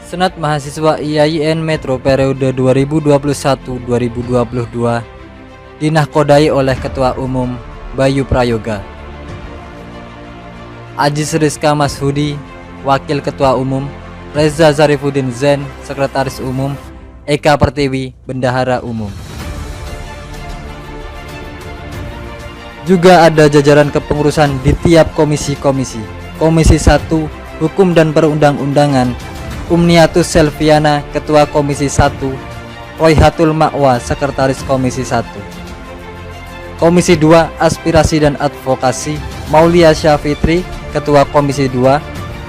Senat Mahasiswa IAIN Metro periode 2021-2022 dinahkodai oleh Ketua Umum Bayu Prayoga, Ajis Rizka Mashudi, Wakil Ketua Umum, Reza Zarifuddin Zen, Sekretaris Umum, Eka Pertiwi, Bendahara Umum. Juga ada jajaran kepengurusan di tiap komisi-komisi. Komisi 1 Hukum dan Perundang-undangan, Umniatus Selviana, Ketua Komisi 1, Royhatul Ma'wa, Sekretaris Komisi 1. Komisi 2 Aspirasi dan Advokasi, Maulia Syafitri, Ketua Komisi 2,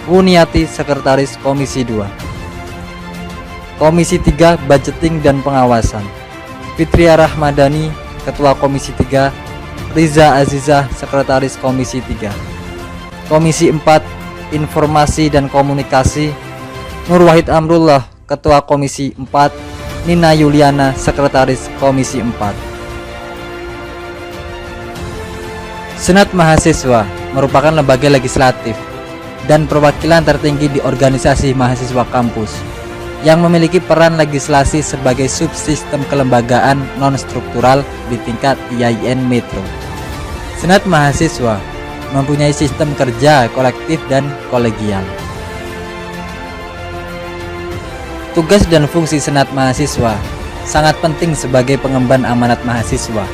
Wuniati, Sekretaris Komisi 2. Komisi 3 Budgeting dan Pengawasan, Fitria Rahmadani, Ketua Komisi 3, Riza Azizah, Sekretaris Komisi 3. Komisi 4 Informasi dan Komunikasi, Nur Wahid Amrullah, Ketua Komisi 4, Nina Yuliana, Sekretaris Komisi 4. Senat Mahasiswa merupakan lembaga legislatif dan perwakilan tertinggi di organisasi mahasiswa kampus yang memiliki peran legislasi sebagai subsistem kelembagaan non-struktural di tingkat IAIN Metro. Senat Mahasiswa mempunyai sistem kerja kolektif dan kolegial. Tugas dan fungsi Senat Mahasiswa sangat penting sebagai pengemban amanat mahasiswa.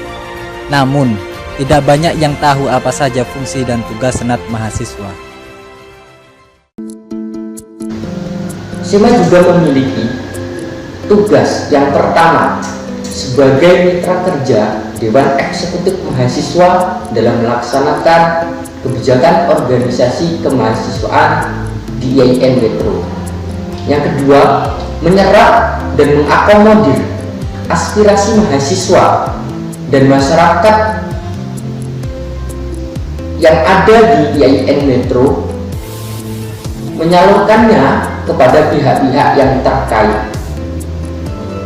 Namun, tidak banyak yang tahu apa saja fungsi dan tugas Senat Mahasiswa. SEMA juga memiliki tugas yang pertama sebagai mitra kerja Dewan Eksekutif Mahasiswa dalam melaksanakan kebijakan organisasi kemahasiswaan di IAIN Metro. Yang kedua, menyerap dan mengakomodir aspirasi mahasiswa dan masyarakat yang ada di IAIN Metro, menyalurkannya kepada pihak-pihak yang terkait.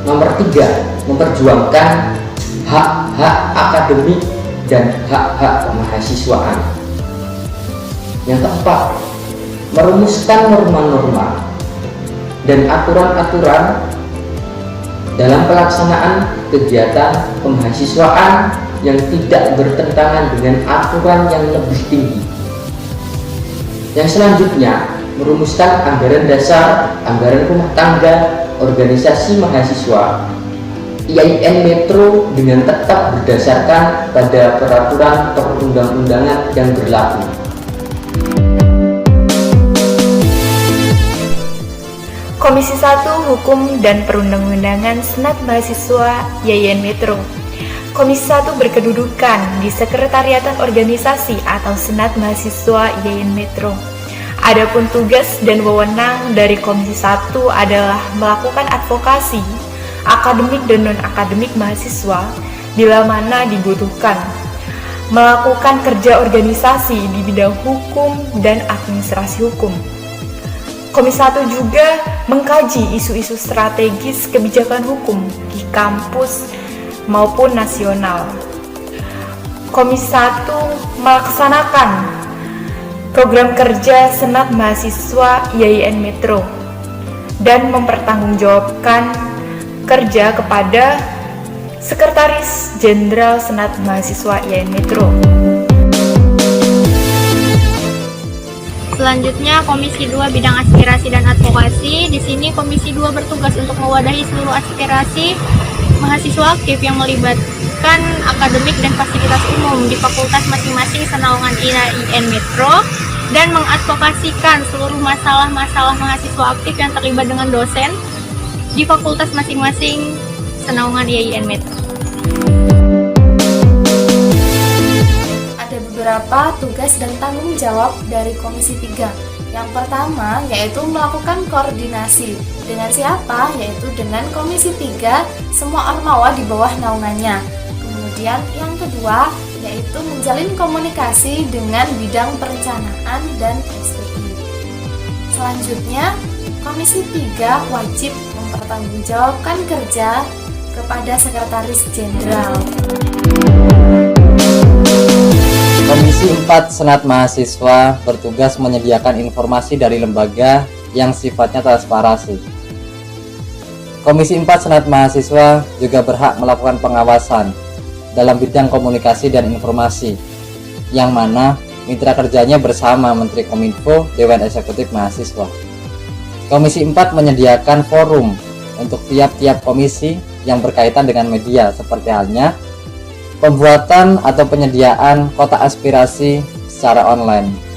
Nomor 3, memperjuangkan hak-hak akademik dan hak-hak kemahasiswaan. Yang keempat, merumuskan norma-norma dan aturan-aturan dalam pelaksanaan kegiatan kemahasiswaan yang tidak bertentangan dengan aturan yang lebih tinggi. Yang selanjutnya, merumuskan anggaran dasar, anggaran rumah tangga, organisasi mahasiswa IAIN Metro dengan tetap berdasarkan pada peraturan perundang-undangan yang berlaku. Komisi 1 Hukum dan Perundang-undangan Senat Mahasiswa IAIN Metro. Komisi 1 berkedudukan di Sekretariatan Organisasi atau Senat Mahasiswa IAIN Metro. Adapun tugas dan wewenang dari Komisi 1 adalah melakukan advokasi akademik dan non-akademik mahasiswa bila mana dibutuhkan, melakukan kerja organisasi di bidang hukum dan administrasi hukum. Komisi 1 juga mengkaji isu-isu strategis kebijakan hukum di kampus maupun nasional. Komisi 1 melaksanakan program kerja Senat Mahasiswa IAIN Metro dan mempertanggungjawabkan kerja kepada Sekretaris Jenderal Senat Mahasiswa IAIN Metro. Selanjutnya Komisi 2 Bidang Aspirasi dan Advokasi. Di sini Komisi 2 bertugas untuk mewadahi seluruh aspirasi mahasiswa aktif yang melibatkan akademik dan fasilitas umum di fakultas masing-masing senaungan IAIN Metro dan mengadvokasikan seluruh masalah-masalah mahasiswa aktif yang terlibat dengan dosen di fakultas masing-masing senaungan IAIN Metro. Ada beberapa tugas dan tanggung jawab dari Komisi 3. Yang pertama yaitu melakukan koordinasi. Dengan siapa? Yaitu dengan Komisi 3, semua ormawa di bawah naungannya. Kemudian yang kedua yaitu menjalin komunikasi dengan bidang perencanaan dan SPI. Selanjutnya, Komisi 3 wajib mempertanggungjawabkan kerja kepada Sekretaris Jenderal. Komisi 4 Senat Mahasiswa bertugas menyediakan informasi dari lembaga yang sifatnya transparansi. Komisi 4 Senat Mahasiswa juga berhak melakukan pengawasan dalam bidang komunikasi dan informasi, yang mana mitra kerjanya bersama Menteri Kominfo, Dewan Eksekutif Mahasiswa. Komisi 4 menyediakan forum untuk tiap-tiap komisi yang berkaitan dengan media, seperti halnya pembuatan atau penyediaan kotak aspirasi secara online.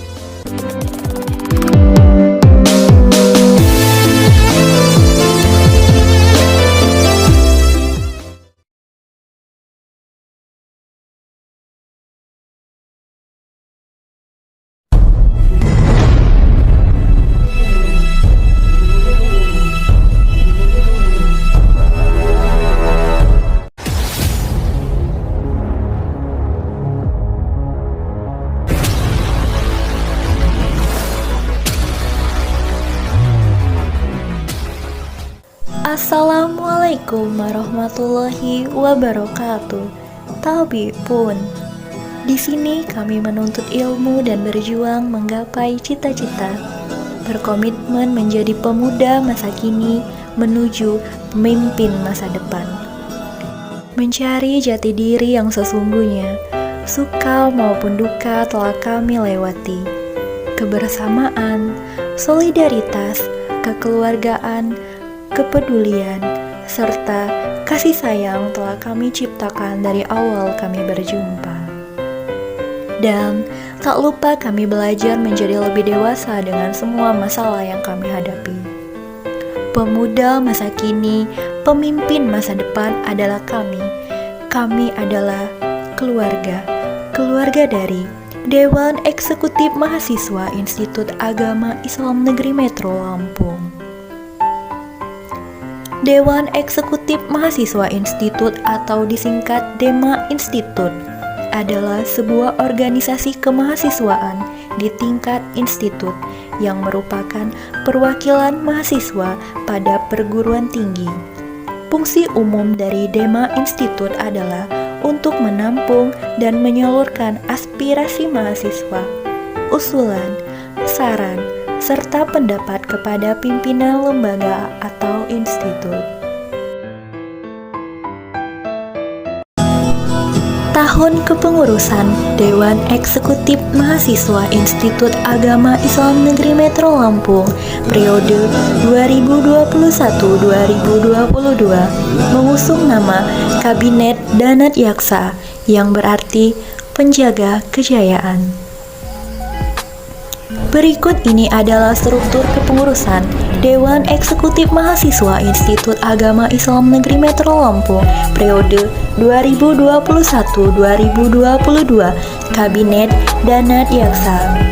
Assalamualaikum warahmatullahi wabarakatuh. Tabi pun. Di sini kami menuntut ilmu dan berjuang menggapai cita-cita. Berkomitmen menjadi pemuda masa kini menuju pemimpin masa depan. Mencari jati diri yang sesungguhnya, suka maupun duka telah kami lewati. Kebersamaan, solidaritas, kekeluargaan, kepedulian, serta kasih sayang telah kami ciptakan dari awal kami berjumpa. Dan tak lupa kami belajar menjadi lebih dewasa dengan semua masalah yang kami hadapi. Pemuda masa kini, pemimpin masa depan adalah kami. Kami adalah keluarga. Keluarga dari Dewan Eksekutif Mahasiswa Institut Agama Islam Negeri Metro Lampung. Dewan Eksekutif Mahasiswa Institut atau disingkat DEMA Institut adalah sebuah organisasi kemahasiswaan di tingkat institut yang merupakan perwakilan mahasiswa pada perguruan tinggi. Fungsi umum dari DEMA Institut adalah untuk menampung dan menyalurkan aspirasi mahasiswa, usulan, saran, serta pendapat kepada pimpinan lembaga atau institut. Tahun kepengurusan Dewan Eksekutif Mahasiswa Institut Agama Islam Negeri Metro Lampung periode 2021-2022 mengusung nama Kabinet Danat Yaksa yang berarti penjaga kejayaan. Berikut ini adalah struktur kepengurusan Dewan Eksekutif Mahasiswa Institut Agama Islam Negeri Metro Lampung periode 2021-2022 Kabinet Danat Yaksa.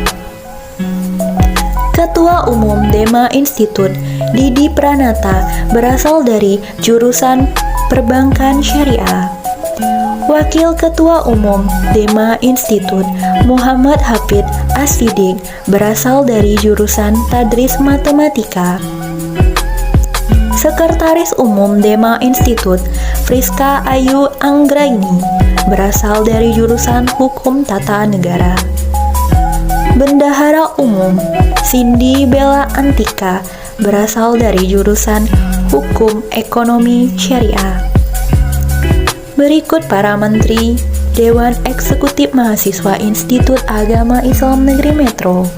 Ketua Umum DEMA Institut Didi Pranata berasal dari jurusan Perbankan Syariah. Wakil Ketua Umum DEMA Institut Muhammad Hafid As-Siddiq berasal dari jurusan Tadris Matematika. Sekretaris Umum DEMA Institut Friska Ayu Anggraini berasal dari jurusan Hukum Tata Negara. Bendahara Umum Cindy Bella Antika berasal dari jurusan Hukum Ekonomi Syariah. Berikut para menteri Dewan Eksekutif Mahasiswa Institut Agama Islam Negeri Metro.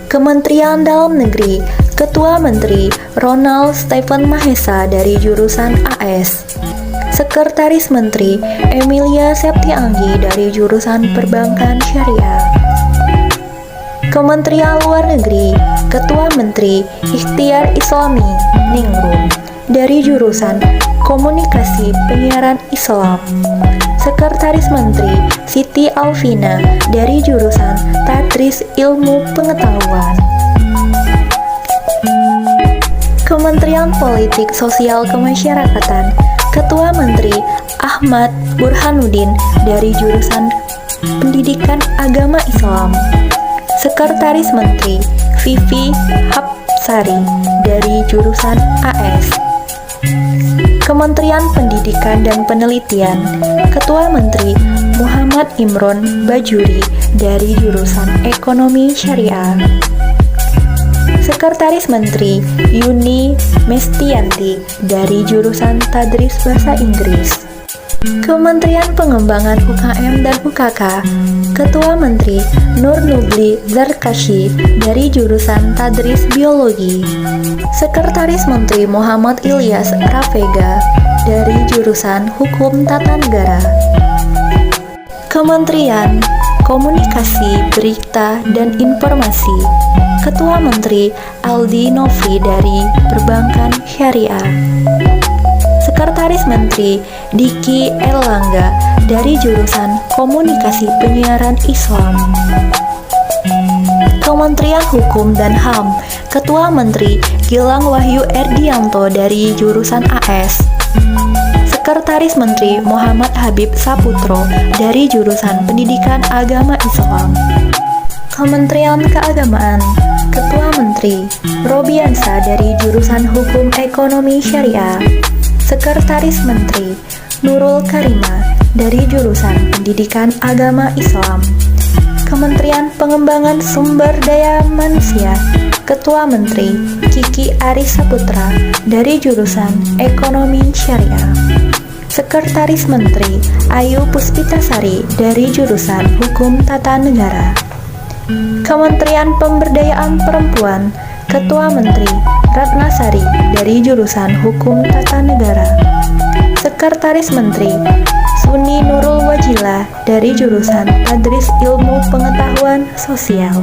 Kementerian Dalam Negeri, Ketua Menteri Ronald Stephen Mahesa dari jurusan AS. Sekretaris Menteri Emilia Septianggi dari jurusan Perbankan Syariah. Kementerian Luar Negeri, Ketua Menteri Ikhtiar Islami Ningrum dari jurusan Komunikasi Penyiaran Islam. Sekretaris Menteri Siti Alvina dari jurusan Tadris Ilmu Pengetahuan. Kementerian Politik Sosial Kemasyarakatan, Ketua Menteri Ahmad Burhanuddin dari jurusan Pendidikan Agama Islam. Sekretaris Menteri Vivi Hapsari dari jurusan AS. Kementerian Pendidikan dan Penelitian, Ketua Menteri Muhammad Imron Bajuri dari jurusan Ekonomi Syariah. Sekretaris Menteri Yuni Mestianti dari jurusan Tadris Bahasa Inggris. Kementerian Pengembangan UKM dan UKK, Ketua Menteri Nur Nubli Zarkashi dari jurusan Tadris Biologi. Sekretaris Menteri Muhammad Ilyas Rafega dari jurusan Hukum Tata Negara. Kementerian Komunikasi, Berita, dan Informasi, Ketua Menteri Aldi Novi dari Perbankan Syariah. Sekretaris Menteri Diki Erlangga dari jurusan Komunikasi Penyiaran Islam. Kementerian Hukum dan HAM, Ketua Menteri Gilang Wahyu Erdianto dari jurusan AS. Sekretaris Menteri Muhammad Habib Saputro dari jurusan Pendidikan Agama Islam. Kementerian Keagamaan, Ketua Menteri Robiansa dari jurusan Hukum Ekonomi Syariah. Sekretaris Menteri Nurul Karima dari jurusan Pendidikan Agama Islam. Kementerian Pengembangan Sumber Daya Manusia, Ketua Menteri Kiki Aris Saputra dari jurusan Ekonomi Syariah. Sekretaris Menteri Ayu Puspitasari dari jurusan Hukum Tata Negara. Kementerian Pemberdayaan Perempuan, Ketua Menteri Ratnasari dari jurusan Hukum Tata Negara. Sekretaris Menteri Suni Nurul Wajila dari jurusan Tadris Ilmu Pengetahuan Sosial.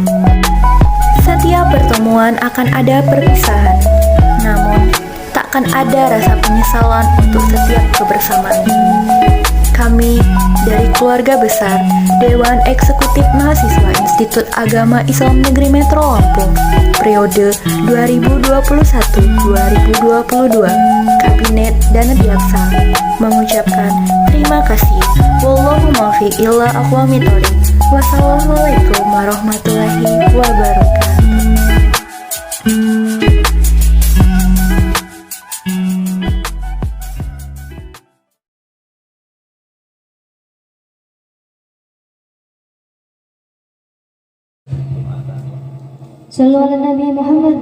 Setiap pertemuan akan ada perpisahan, namun takkan ada rasa penyesalan untuk setiap kebersamaan. Kami dari keluarga besar Dewan Eksekutif Mahasiswa Institut Agama Islam Negeri Metro Lampung periode 2021-2022 Kabinet Dana Biaksa mengucapkan terima kasih. Wallahu muwaffiq ila aqwamit thoriq. Wassalamualaikum warahmatullahi wabarakatuh. Sallu ala Nabi Muhammad.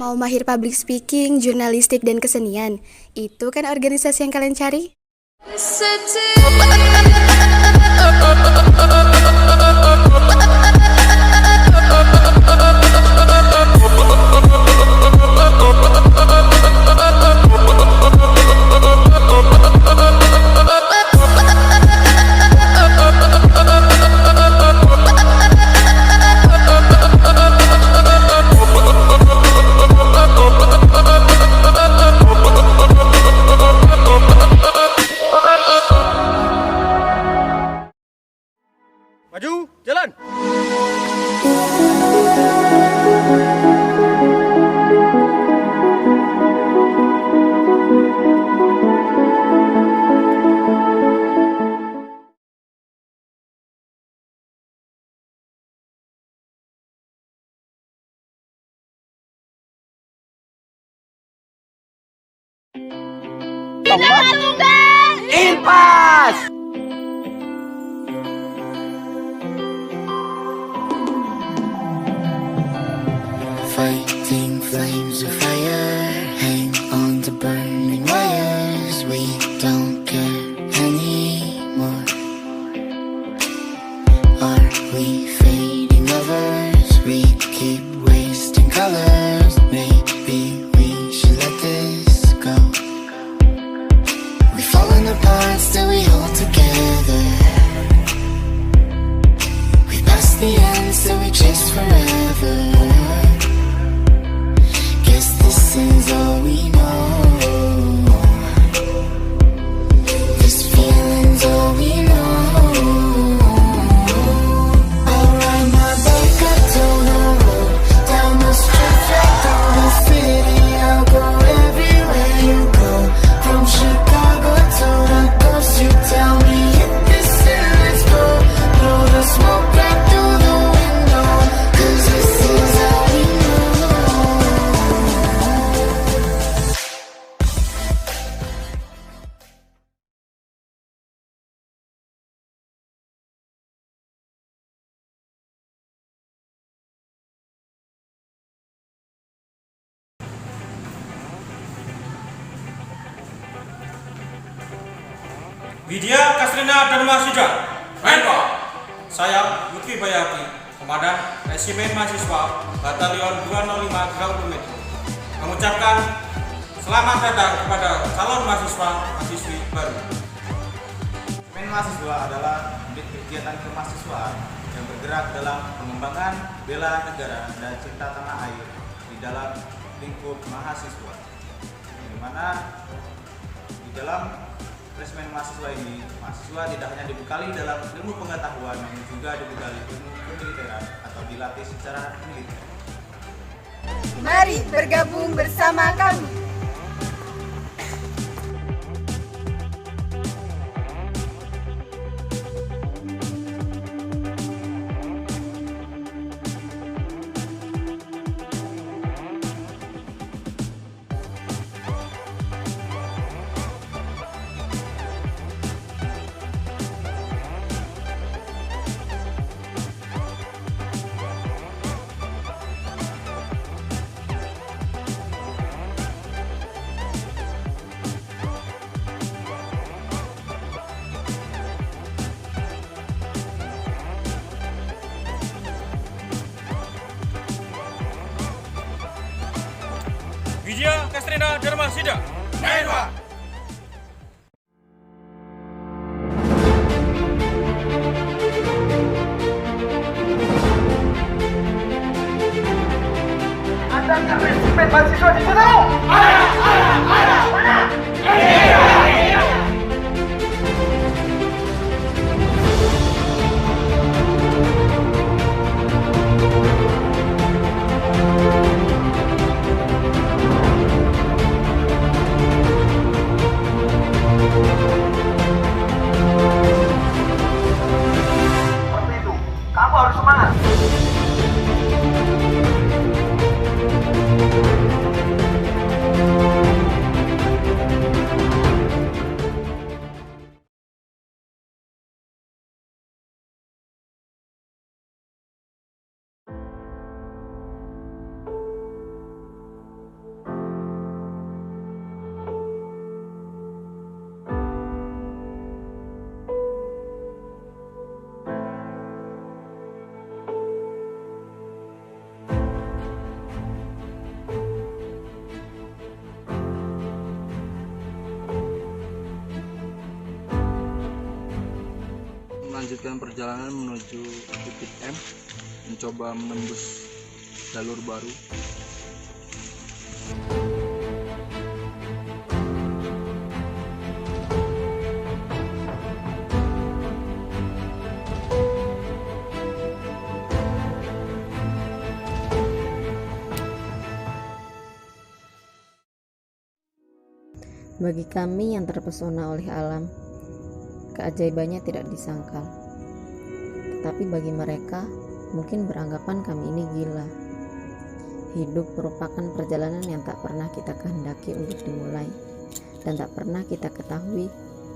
Mau mahir public speaking, jurnalistik, dan kesenian? Itu kan organisasi yang kalian cari? Maju, jalan. Impas! Fighting flames of fire, hang on to burning wires. We don't care anymore. Are we fading lovers? We keep wasting colors. Maybe we should let this go. We've fallen apart, still we hold together. We passed the end, still we chase forever. Guess this is all we know. This feeling's all we know. I'll ride my bike up to the road, down the street, right through the city. I'll go everywhere you go, from Chicago to the coast. You tell me hit this and let's go. Blow the smoke right through the window, 'cause this is all we know. Widya Kastrina Dharma Sida. Main Pak. Saya Lutfi Bayati, Komandan Resimen Mahasiswa Batalion 205 Graupol Metro, mengucapkan selamat datang kepada calon mahasiswi baru. Resimen Mahasiswa adalah unit kegiatan kemahasiswaan yang bergerak dalam pengembangan bela negara dan cinta tanah air di dalam lingkup mahasiswa, di mana di dalam Resimen Mahasiswa ini, mahasiswa tidak hanya dibekali dalam ilmu pengetahuan, namun juga dibekali ilmu kemiliteran atau dilatih secara militer. Mari bergabung bersama kami. Widya Kastrina Dharma Sida. Main Pak. Ada resimen mahasiswa di sana? Ada. Mana? Iya. Seperti itu. Kamu harus semangat. Melanjutkan perjalanan menuju titik M, mencoba menembus jalur baru. Bagi kami yang terpesona oleh alam, keajaibannya tidak disangkal. Tetapi bagi mereka, mungkin beranggapan kami ini gila. Hidup merupakan perjalanan yang tak pernah kita kehendaki untuk dimulai, dan tak pernah kita ketahui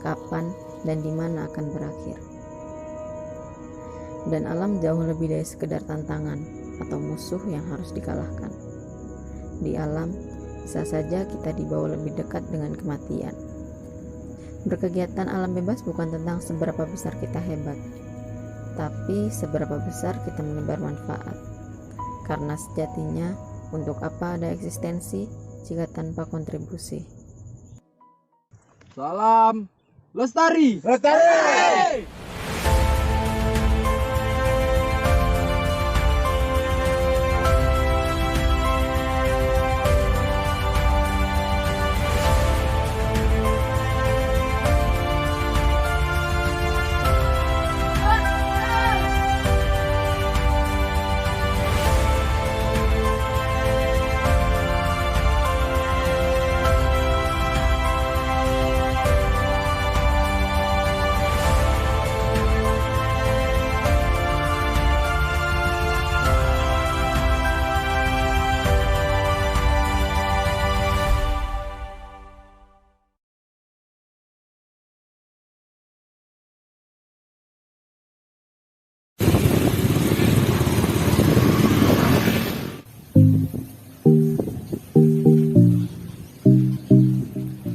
kapan dan di mana akan berakhir. Dan alam jauh lebih dari sekedar tantangan atau musuh yang harus dikalahkan. Di alam, bisa saja kita dibawa lebih dekat dengan kematian. Berkegiatan alam bebas bukan tentang seberapa besar kita hebat, tapi seberapa besar kita menebar manfaat. Karena sejatinya, untuk apa ada eksistensi jika tanpa kontribusi? Salam lestari. Lestari.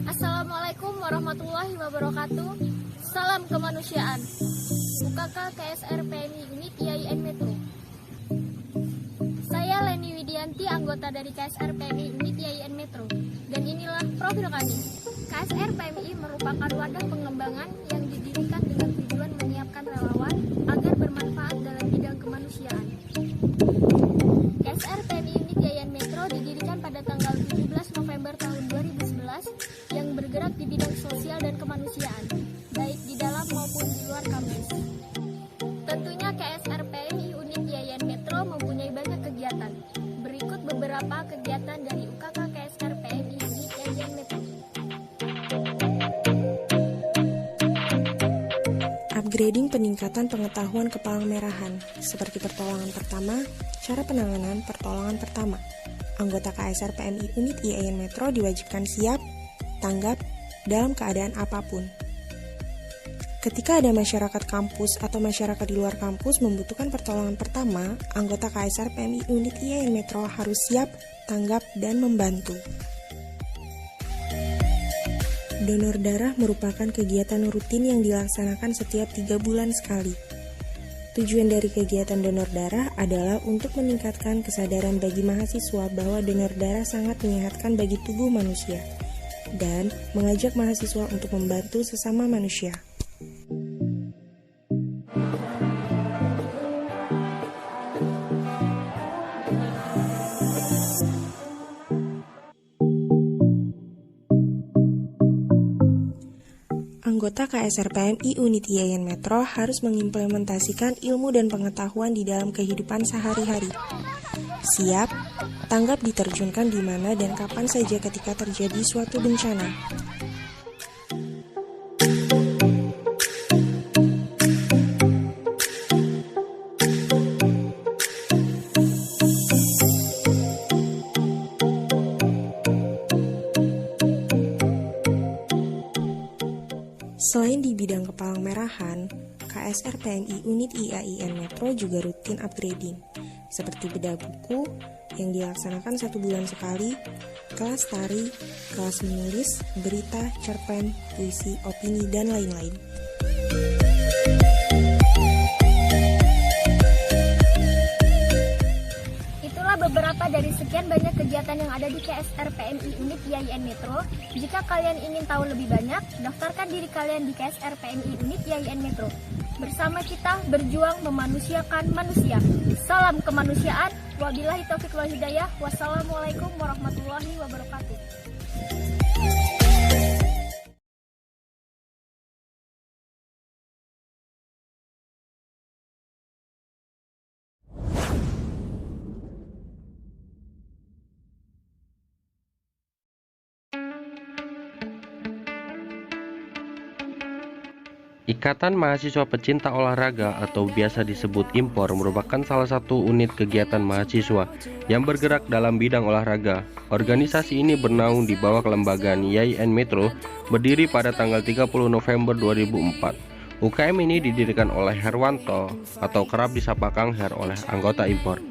Assalamualaikum warahmatullahi wabarakatuh. Salam kemanusiaan. UKK KSR PMI Unit IAIN Metro. Saya Leni Widianti, anggota dari KSR PMI Unit IAIN Metro. Dan inilah profil kami. KSR PMI merupakan wadah pengembangan yang didirikan dengan tujuan menyiapkan relawan agar bermanfaat dalam bidang kemanusiaan. KSR PMI Unit IAIN Metro didirikan pada tanggal 17 November tahun 2011 yang bergerak di bidang sosial dan kemanusiaan, baik di dalam maupun di luar kampus. Tentunya KSR PMI Unit IAIN Metro mempunyai banyak kegiatan. Berikut beberapa kegiatan dari UKK KSR PMI Unit IAIN Metro. Upgrading peningkatan pengetahuan kepalangmerahan, seperti pertolongan pertama, cara penanganan pertolongan pertama. Anggota KSR PMI Unit IAIN Metro diwajibkan siap, tanggap, dalam keadaan apapun. Ketika ada masyarakat kampus atau masyarakat di luar kampus membutuhkan pertolongan pertama, anggota KSR PMI Unit IAIN Metro harus siap, tanggap, dan membantu. Donor darah merupakan kegiatan rutin yang dilaksanakan setiap 3 bulan sekali. Tujuan dari kegiatan donor darah adalah untuk meningkatkan kesadaran bagi mahasiswa bahwa donor darah sangat menyehatkan bagi tubuh manusia, dan mengajak mahasiswa untuk membantu sesama manusia. Anggota KSR PMI Unit IAIN Metro harus mengimplementasikan ilmu dan pengetahuan di dalam kehidupan sehari-hari. Siap, tanggap diterjunkan di mana dan kapan saja ketika terjadi suatu bencana. Selain di bidang kepalangmerahan, KSR PMI Unit IAIN Metro juga rutin upgrading, seperti bedah buku yang dilaksanakan 1 bulan sekali, kelas tari, kelas menulis, berita, cerpen, puisi, opini, dan lain-lain. Beberapa dari sekian banyak kegiatan yang ada di KSR PMI Unit IAIN Metro. Jika kalian ingin tahu lebih banyak, daftarkan diri kalian di KSR PMI Unit IAIN Metro. Bersama kita berjuang memanusiakan manusia. Salam kemanusiaan. Wabillahi taufiq wal hidayah. Wassalamualaikum warahmatullahi wabarakatuh. Ikatan Mahasiswa Pecinta Olahraga atau biasa disebut IMPOR merupakan salah satu unit kegiatan mahasiswa yang bergerak dalam bidang olahraga. Organisasi ini bernaung di bawah kelembagaan YAIN Metro, berdiri pada tanggal 30 November 2004. UKM ini didirikan oleh Herwanto atau kerap disapa Kang Her oleh anggota IMPOR.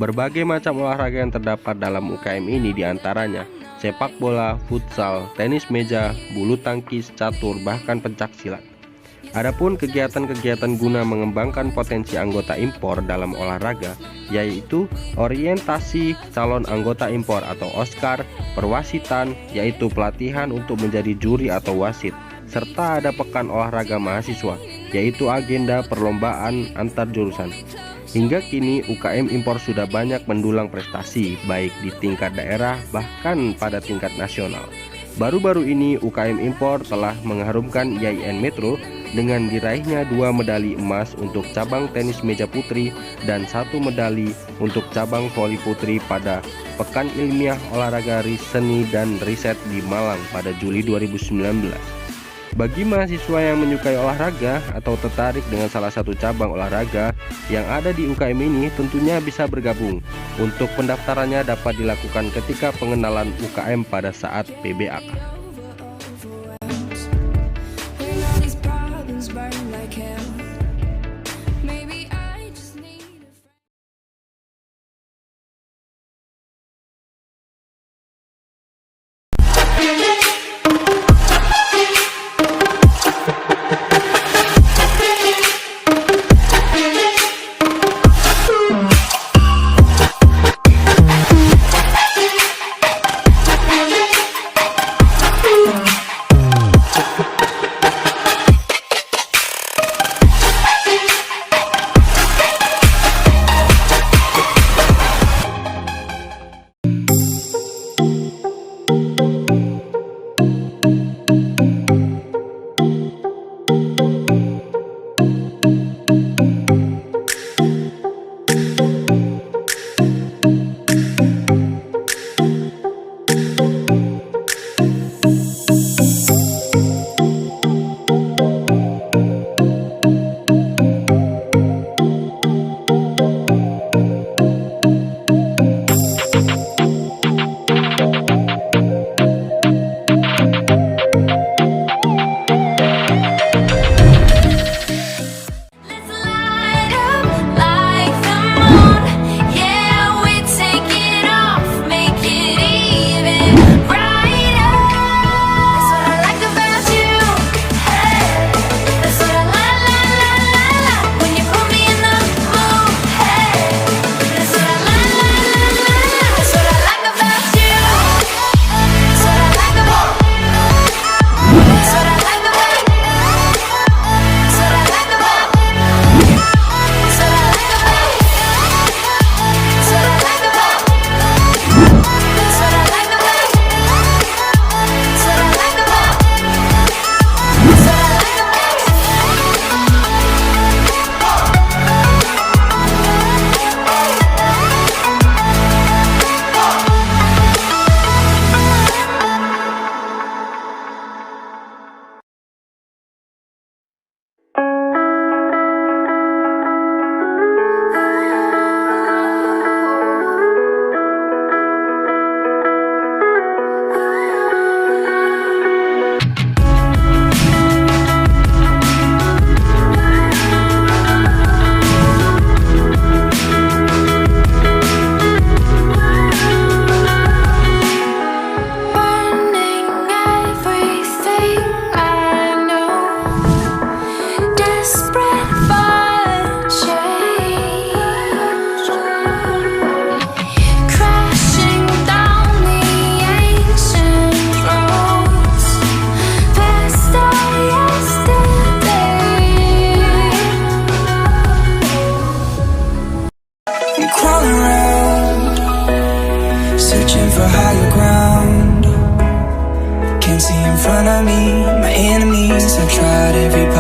Berbagai macam olahraga yang terdapat dalam UKM ini diantaranya sepak bola, futsal, tenis meja, bulu tangkis, catur, bahkan pencak silat. Adapun kegiatan-kegiatan guna mengembangkan potensi anggota IMPOR dalam olahraga yaitu orientasi calon anggota IMPOR atau OSCAR, perwasitan yaitu pelatihan untuk menjadi juri atau wasit, serta ada pekan olahraga mahasiswa yaitu agenda perlombaan antar jurusan. Hingga kini UKM IMPOR sudah banyak mendulang prestasi baik di tingkat daerah bahkan pada tingkat nasional. Baru-baru ini UKM IMPOR telah mengharumkan YAIN Metro dengan diraihnya 2 medali emas untuk cabang tenis meja putri dan 1 medali untuk cabang voli putri pada Pekan Ilmiah Olahraga Seni dan Riset di Malang pada Juli 2019. Bagi mahasiswa yang menyukai olahraga atau tertarik dengan salah satu cabang olahraga yang ada di UKM ini tentunya bisa bergabung. Untuk pendaftarannya dapat dilakukan ketika pengenalan UKM pada saat PBAK.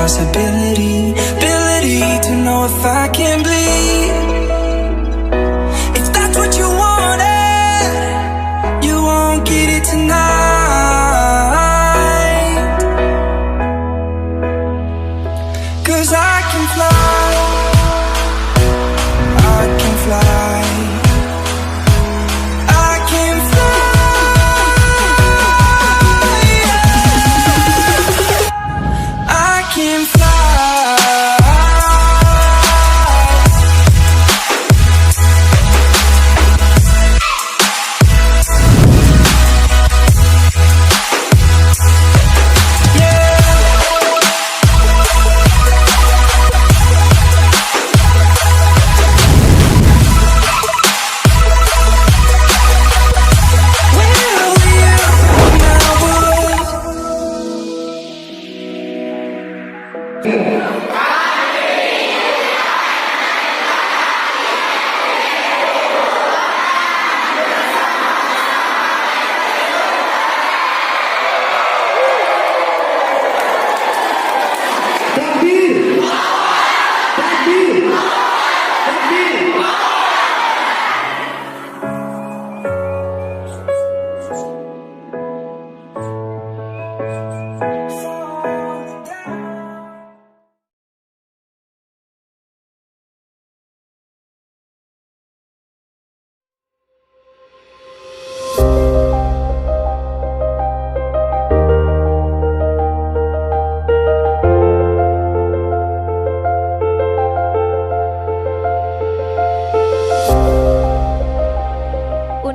possibility, ability to know if I can bleed. If that's what you wanted, you won't get it tonight.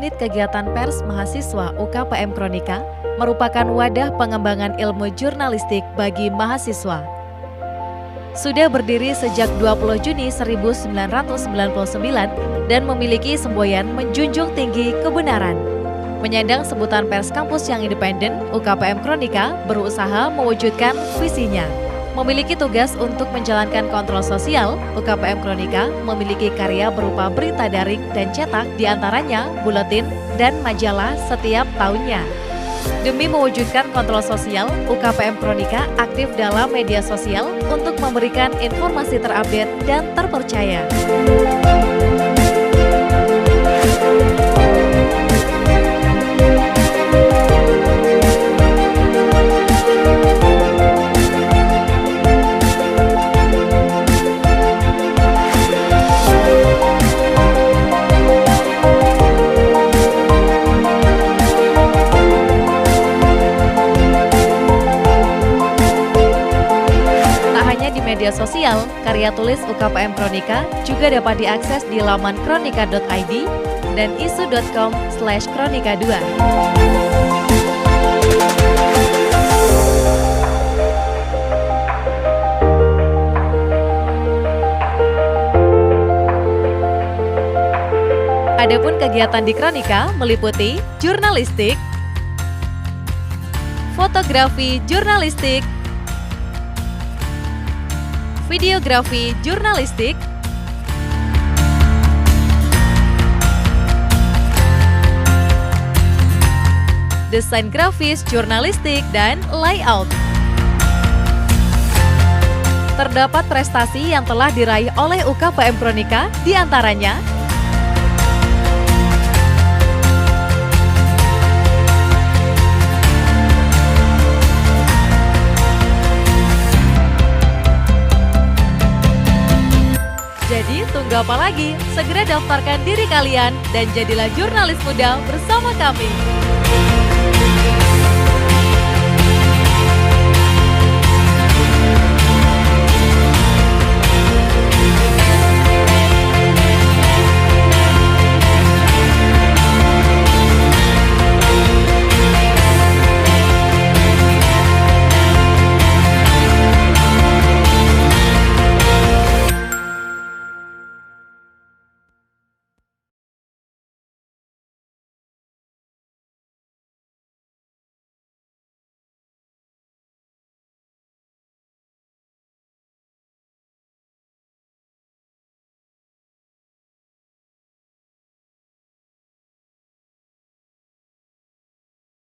Unit Kegiatan Pers Mahasiswa UKPM Kronika merupakan wadah pengembangan ilmu jurnalistik bagi mahasiswa. Sudah berdiri sejak 20 Juni 1999 dan memiliki semboyan menjunjung tinggi kebenaran. Menyandang sebutan pers kampus yang independen, UKPM Kronika berusaha mewujudkan visinya. Memiliki tugas untuk menjalankan kontrol sosial, UKPM Kronika memiliki karya berupa berita daring dan cetak, diantaranya buletin dan majalah setiap tahunnya. Demi mewujudkan kontrol sosial, UKPM Kronika aktif dalam media sosial untuk memberikan informasi terupdate dan terpercaya. Media sosial, karya tulis UKPM Kronika juga dapat diakses di laman kronika.id dan isu.com/kronika2. Adapun kegiatan di Kronika meliputi jurnalistik, fotografi jurnalistik, videografi jurnalistik, desain grafis jurnalistik, dan layout. Terdapat prestasi yang telah diraih oleh UKPM Kronika, diantaranya Jadi, tunggu apa lagi? Segera daftarkan diri kalian dan jadilah jurnalis muda bersama kami.